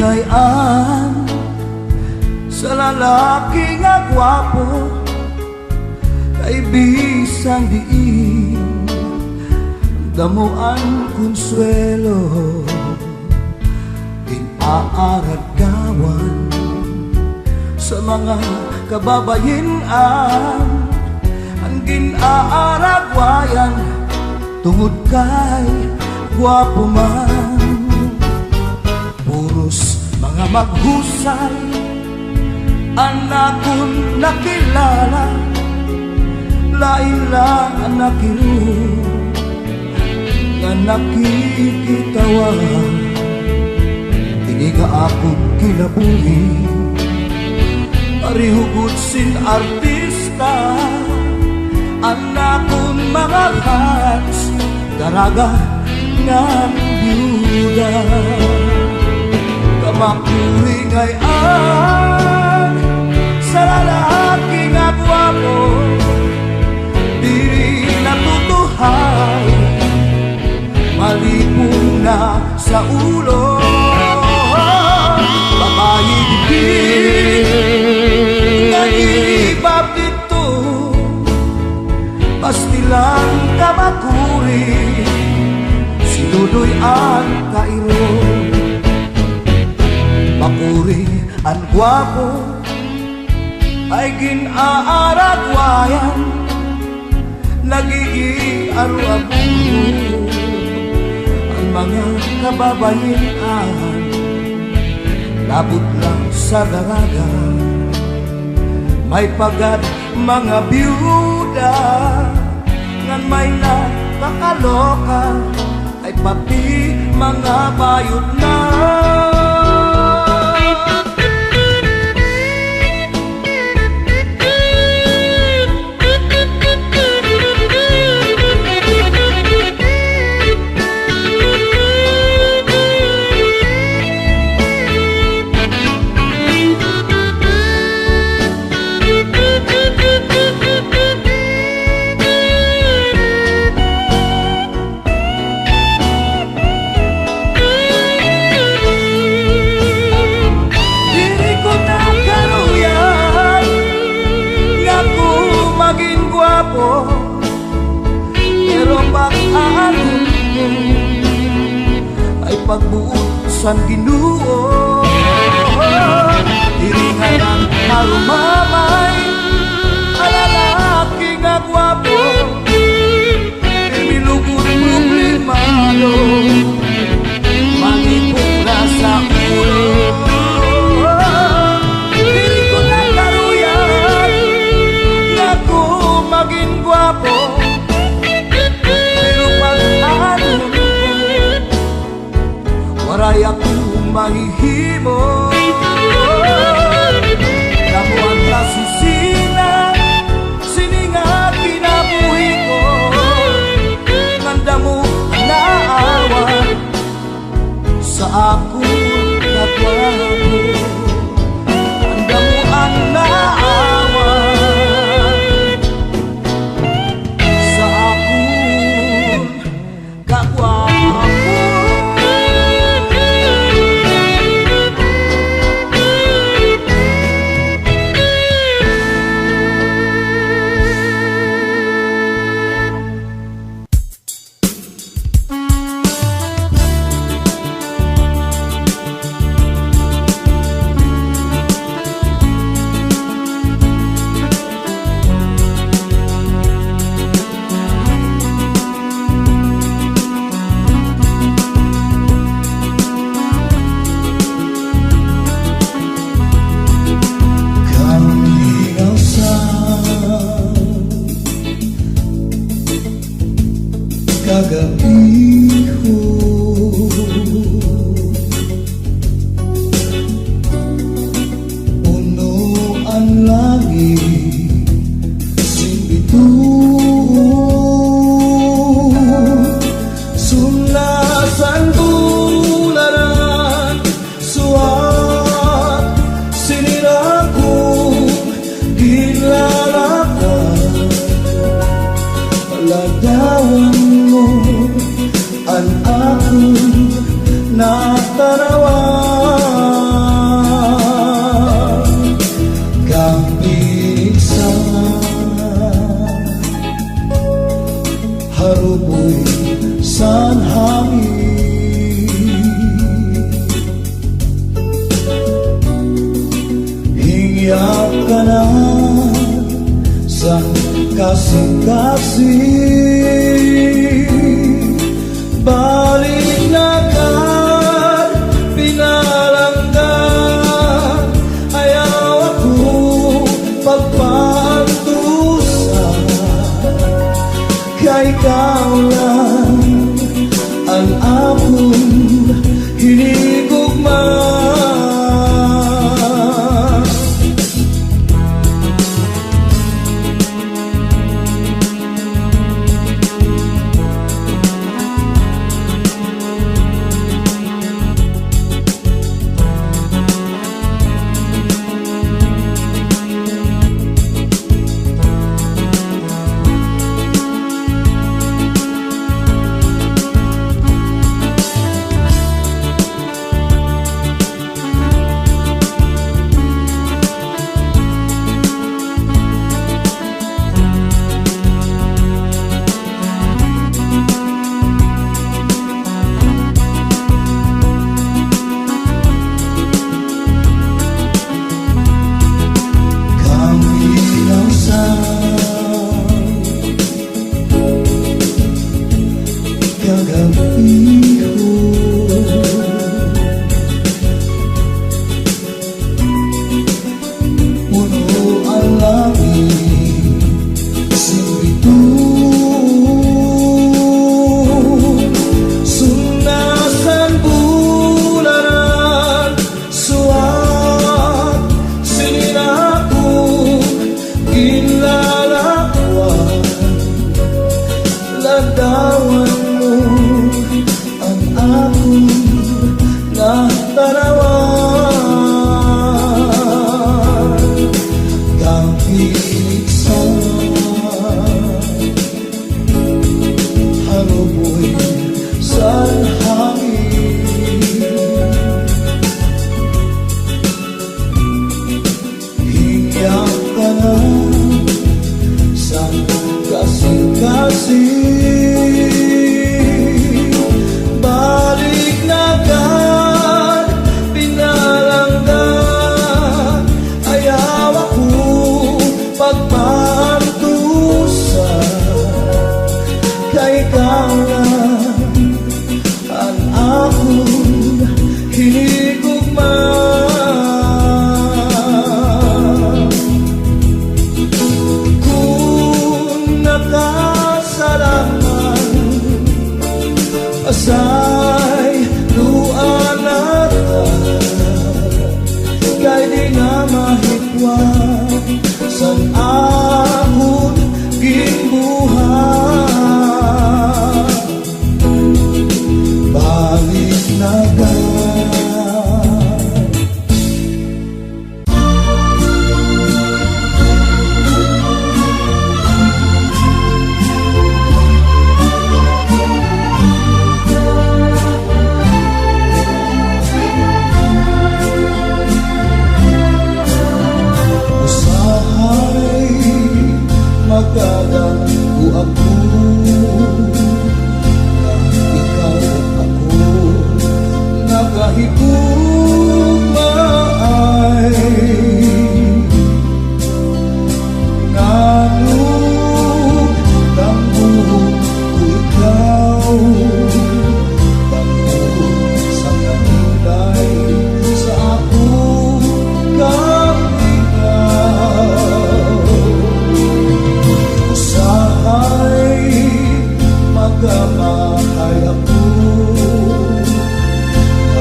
ngayan sa lalaki nga gwapo kay bisang diin damuan konsuelo ginaaragawan sa mga kababayinan ang ginaaragwayan tungod kay gwapo man. Puros mga maghusay anakon nakilala, lain lang ang nakiru nga nakikitawa. Dili ka akong kinabuhi parihugod sin artista anakon mga fans daraga ng byuda. Kamakuri ngayon sa lalaki nga gwapo diri natutuhay malipong na sa ulo. Babae din nga ibab dito pastilan kamakuri sinudoy ang kairo. Makuri ang gwapo ay ginaaragwayan nagigi-aro-abo ang mga kababayinan labot lang sa daraga may pagad mga byuda ngan may nakakaloka ay pati mga bayot na. Pero pag-ano ay pagbuot sa Ginoo diri nga lang marumamay alalaki nga gwapo milugod problemado manipong na sa ulo. Diri ko na karuyan nga ko maging gwapo pero pag-ano waray akong mahihimo. Damuan na sisina sininga kinabuhi ko nganda mo naawa sa akong kagwapo nganda mo ang naawa sa akong kagwapo. saksi. Balik na kan pinalanggan, ayaw ako pagpantusan. Kay ikaw lang ang akong hinigugma. Ladawan mo ang akong natarawan. Kapilig sa haluboy sa hangin, hingyak ka na sa kasing-kasing. Balik na kan pinalanggan, ayaw ako pagpantusan. Kay ikaw lang ang akong hinigugma. Kung nakasalanan, asay luan natin, kay di na mahitwang san akong ginbuhat. Balik na gan. Magdadagpo ako na ikaw ako nakahigugmaay. Nganong dambuhog ko ikaw, dambuhog sa kanilay sa akong kalingaw. Usahay magamahay ako,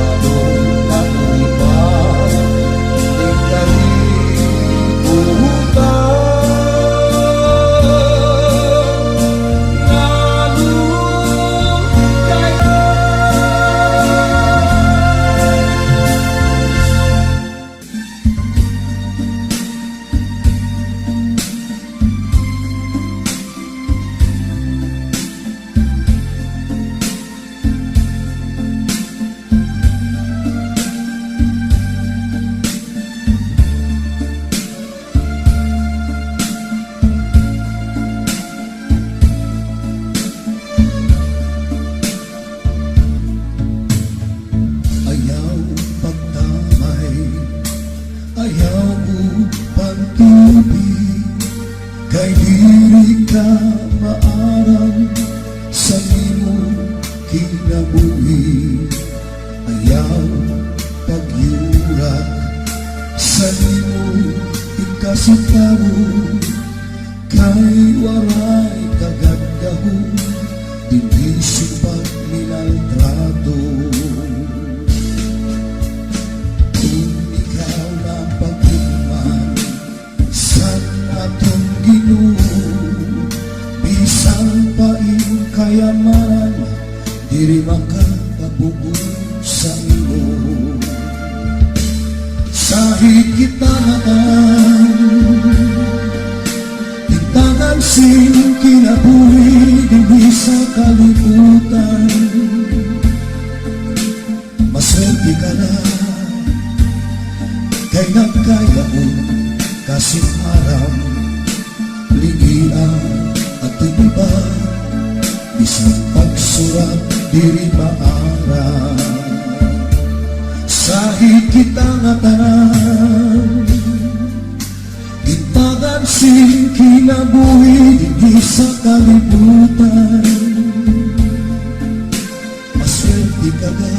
ganong natulipad di kalibutan. Ganong kaya ayaw pagdamay, ayaw upang tubig, kay diri ka maaram sa imong kinabuhi, ayaw pagyurak sa imong ikasitawo, kay waray kagandahon dinhi sipag minaltrato. Kung ikaw na pagkuman sa atong Ginoo, bisang pa iyong kayamanan, diri makapabugo sa imo. Sahig kita tintangan sin kinabuhi dinhi sa kalibutan. Maswerte ka na kay nagkayaon kasing aram, ligian at iba, bisang pagsurat diri maaram. Sahig kita nga tanan, gintagan sin kinabuhi dinhi sa kalibutan. Maswerte ka na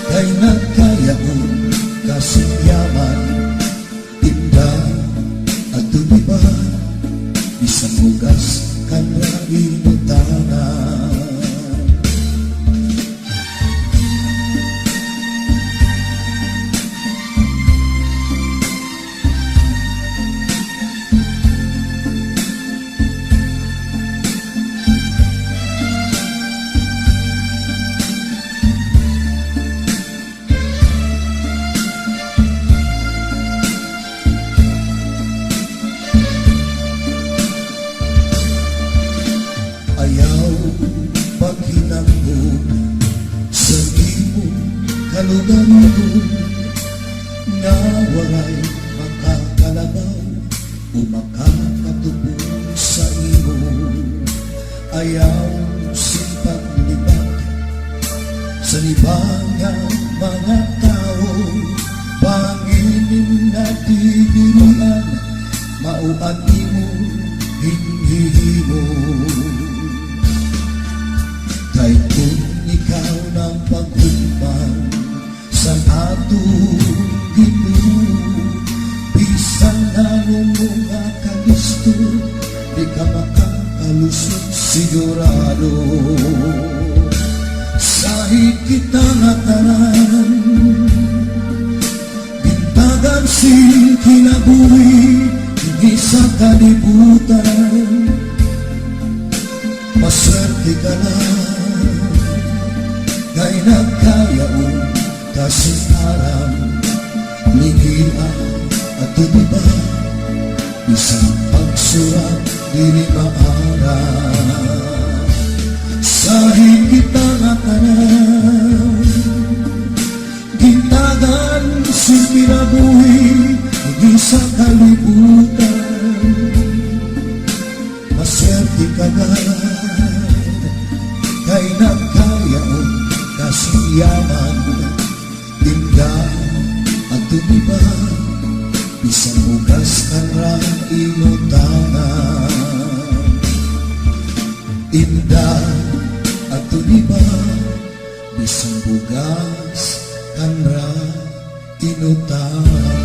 kay nagkayaon kasing yaman, tinda at tumiba, isang bugas kan na inutangan. Ayaw paghinangog sa imong kalugarugon, nga waray makakalabaw o makakatubong sa imo. Ayaw sipaglibag sa libangang mga tao, Panginoon na didirian, mauan imo hinhihimo. Kay kung ikaw ng paghuman sa atong Ginoo, bisan anong mga kalisto, di ka makakalusot sigurado. Sahig kita nga tanan, bintagan sin kinabuhi dinhi sa kalibutan. Maswerte ka na kay nagkayaon kasing aram, ligian at tumiba, isang pagsurat dili maaram. Sahig kita nga tanan, gintagan sin kinabuhi dinhi sa kalibutan. Maswerte ka na kay nagkayaon kasing yaman, tinda at tumiba, bisang bugas kan ra inutangan. Tinda at tumiba, bisang bugas kan ra inutangan.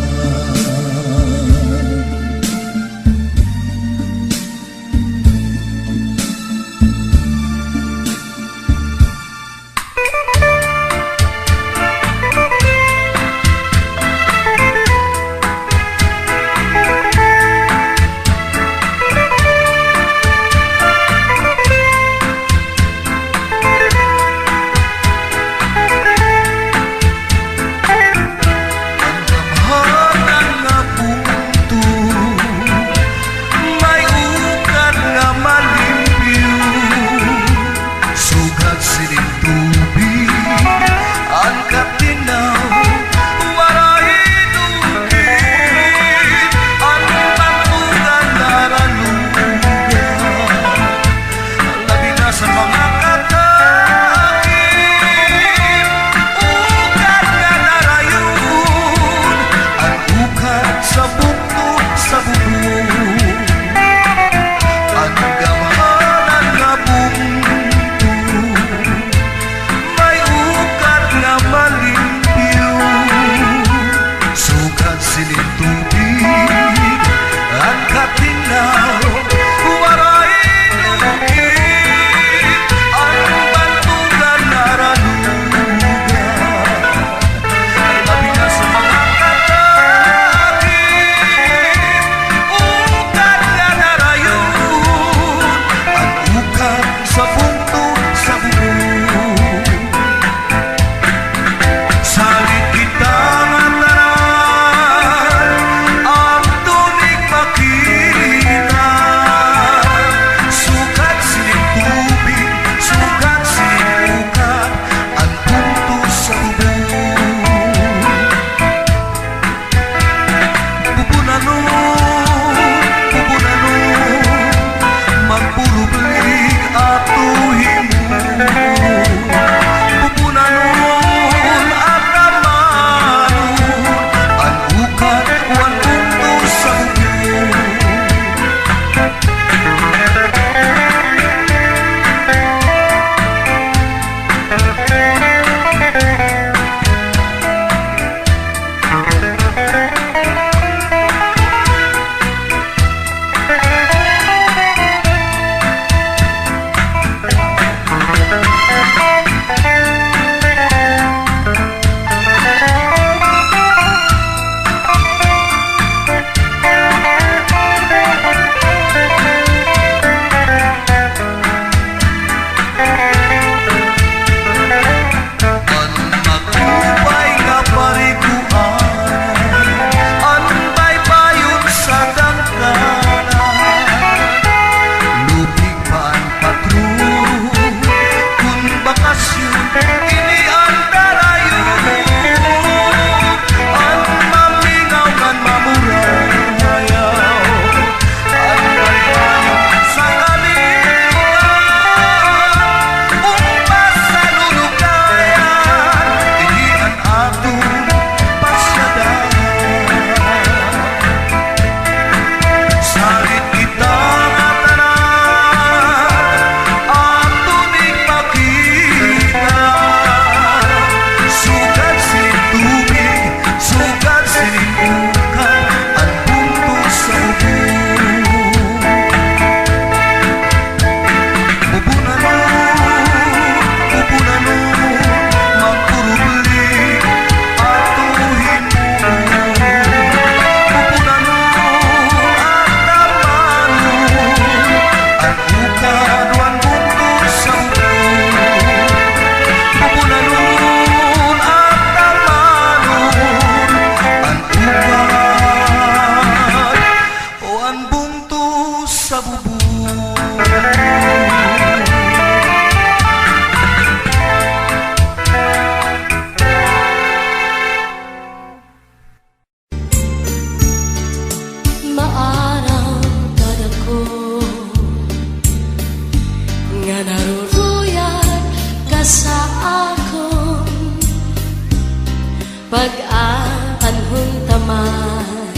pag-aanhon taman,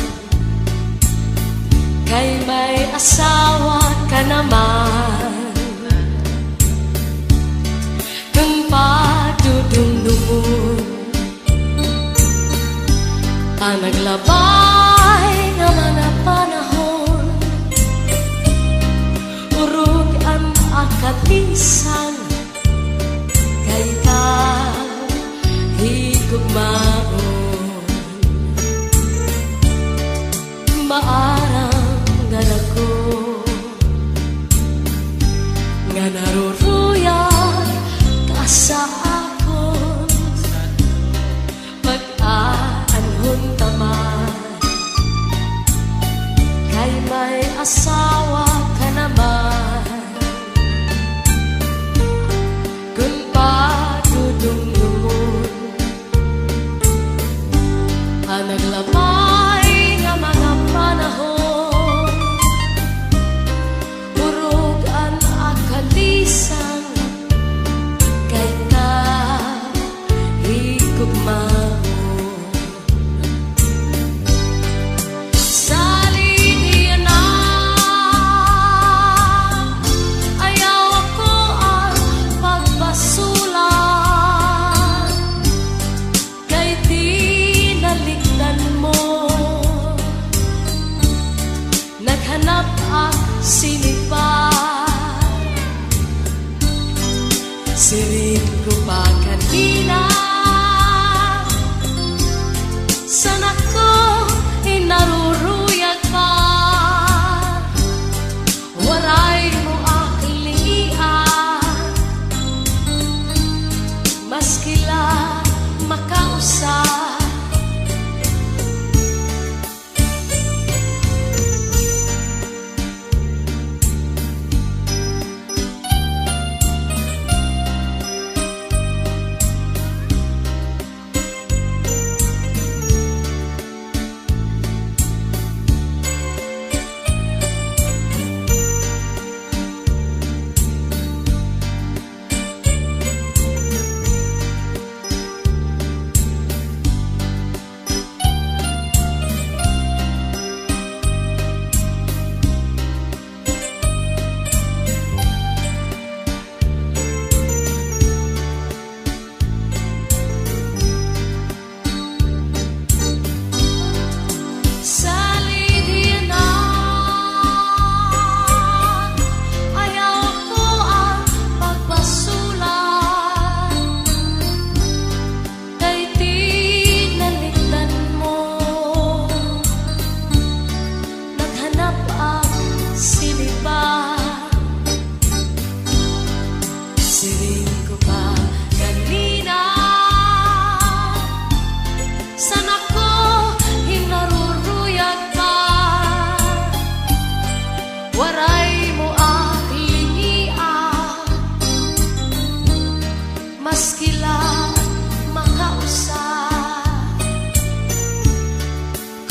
kay may asawa ka naman. Kung padudumdumon ang naglabay ng mga panahon, urog ang akatisan, kay ka higugmaon. Maarang ganako nga naruruyag ka sa akon, pag-aanhon taman, kay may asawa ka naman. Kung padudumdumon ang naglabay nga mga panahon, urog ang akalisan, kay ka higugmaon. Salid na ayaw ako ang pagbasulan, kay tinalikdan mo, naghanap ang sinipan. Sirin ko pa kanina, sana ko inaruruyag pa, waray mo akilian, maskila makausap. Sirin ko pa kanina, sana ko hinaruruyag pa, waray mo akilian, maskila makausap.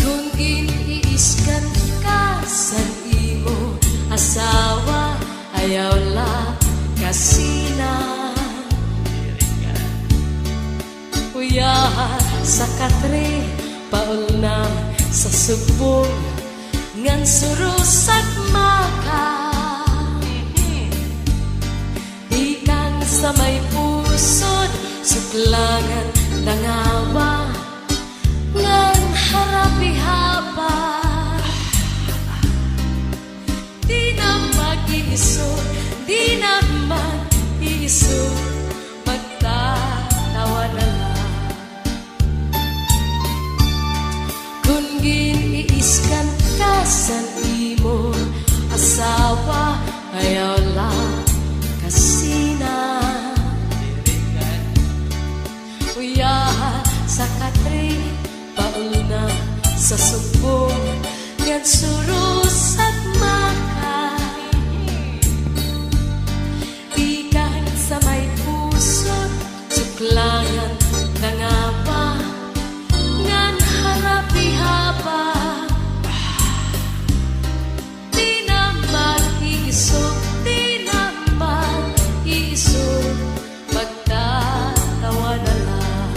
Kung giniiskan ka sa imo asawa, ayaw la kasina, uyahan sa katre, paul na sa subong, ngan surusat maka. Ikang sa may pusod, suklangan nangawa, ngan harapi-hapa. Di na mag-iisod, di na mag-iisod, magtatawa na lang. Kung giniiskan ka sa imo asawa, ayaw lang kasina, uyahan sa katre, paul na sa subong, ngan surus at maka. Ikan sa may puso, suklangan nangapa, ngan harapi-hapa. Di naman iisog, di naman iisog, magtatawa na lang.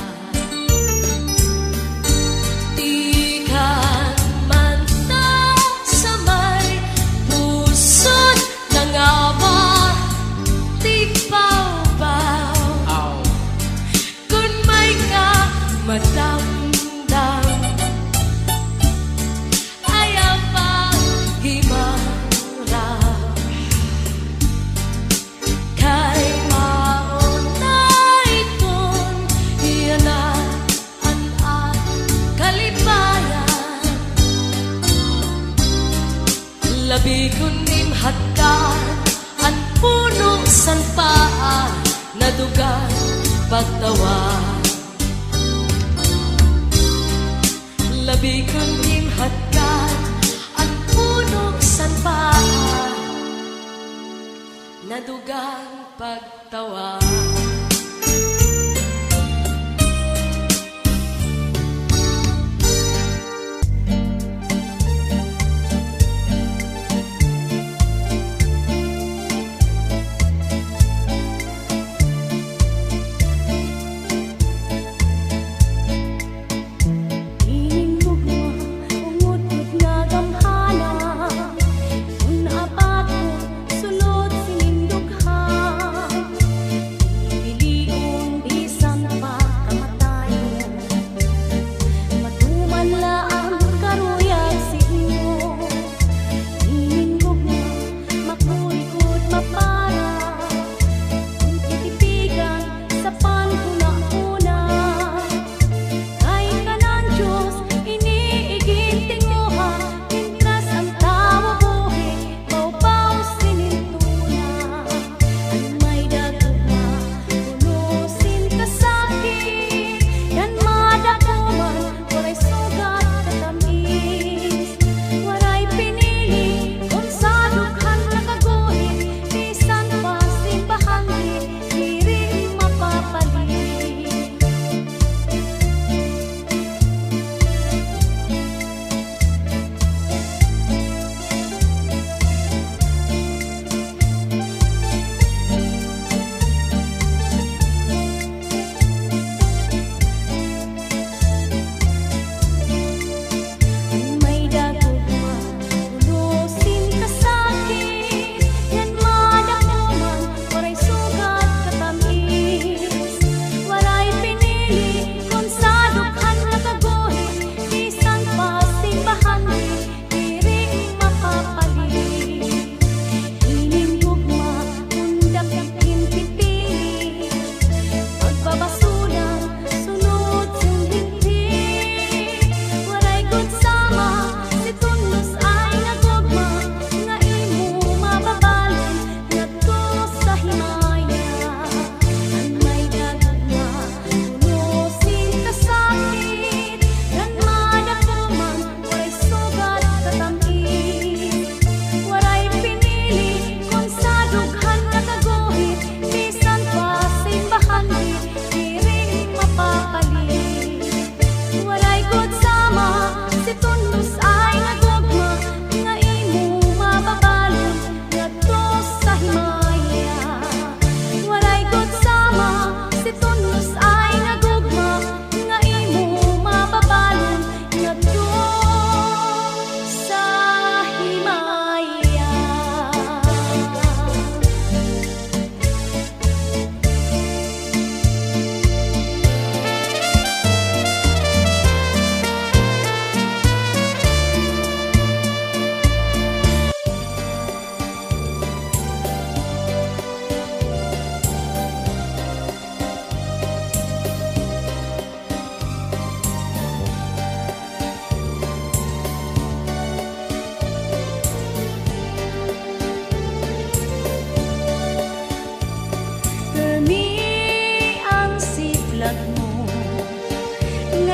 madamdam ayaw paghimara kay maunay kon iyanaan at kalibayan labi kunim hatdan ang puno san paa nadugan pagtawa labi kunim hatdan ang puno san paa nadugan pagtawa.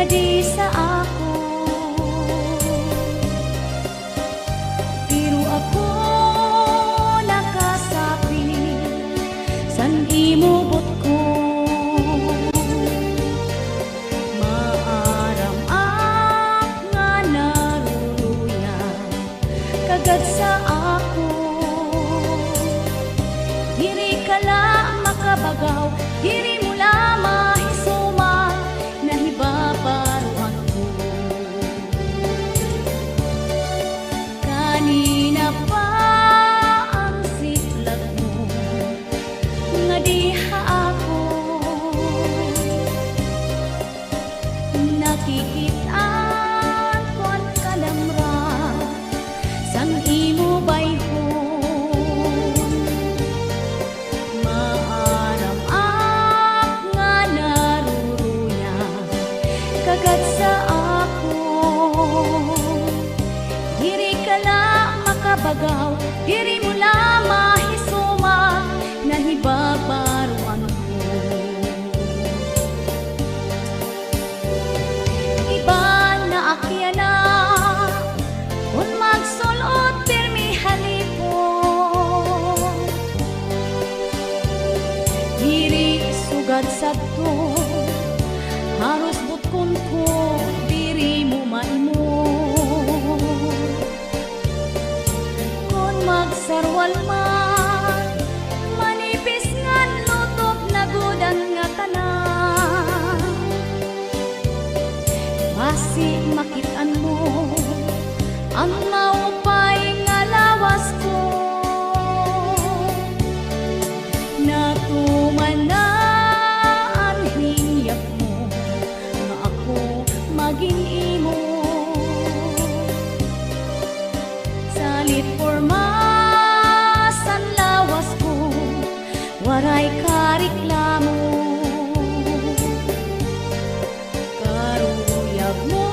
di sa ako, pero ako nakasapi san imubot ko. Maaram nga naruruyan kagad sa ako, diri ka lang makabagaw, diri mo lamang hisuman na hibabaruan ko. Kanina pa ang siplag mo nga diha ako, makikitaan kon kalamra sang imo bayhon. Maaram nga naruruya kagad sa ako. Diri ka la makabagaw, diri mo la mahisuma, nahibabaruan ko. Iba na akyana, kung magsulot pirmi halipon. Diri sugad sadto, haros butkon ko, diri mo maimo. Kung magsarwal man, manipis ngan lutop na gudan nga tanan. Basi makitaan mo ang maupay nga lawas ko. Natumanan hinyak mo nga ako maging imo. Salit porma san lawas ko, waray kareklamo. Karuyag mo,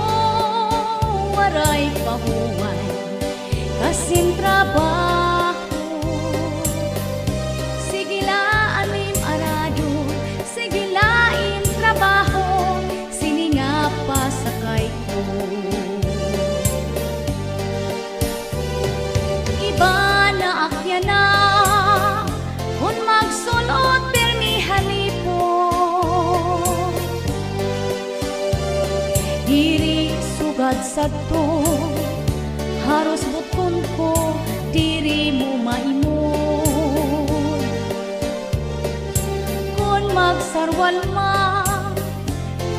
waray pahuway, kasing trabaho. Sige laanim arado, sige lain trabaho, sininga pasakay ko. Iba na akyana, kung magsulot pirmi halipon. Diri sugad sadto, haros butkon ko, diri mo maimon. Kung magsarwal man,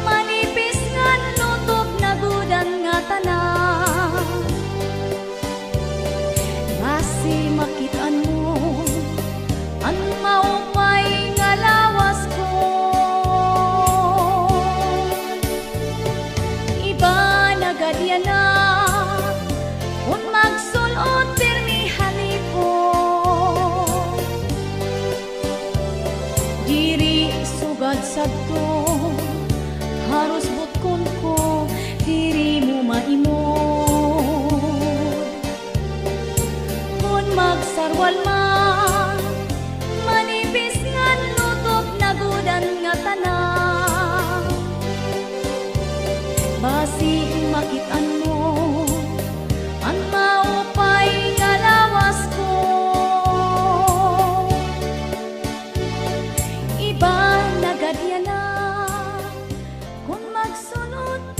manipis ngan lutop na gudan nga tanan. Basi makitaan mo ang maupay nga lawas ko. Iba na gadyan na, kung magsulot pirmi halipon. Diri sugad sadto, haros butkon ko, diri mo maimon. Kung magsarwal man, manipis ngan lutop na gudan nga tanan. Basi makitaan mo ang maupay nga lawas ko. Iba na gadyan na, kung magsunod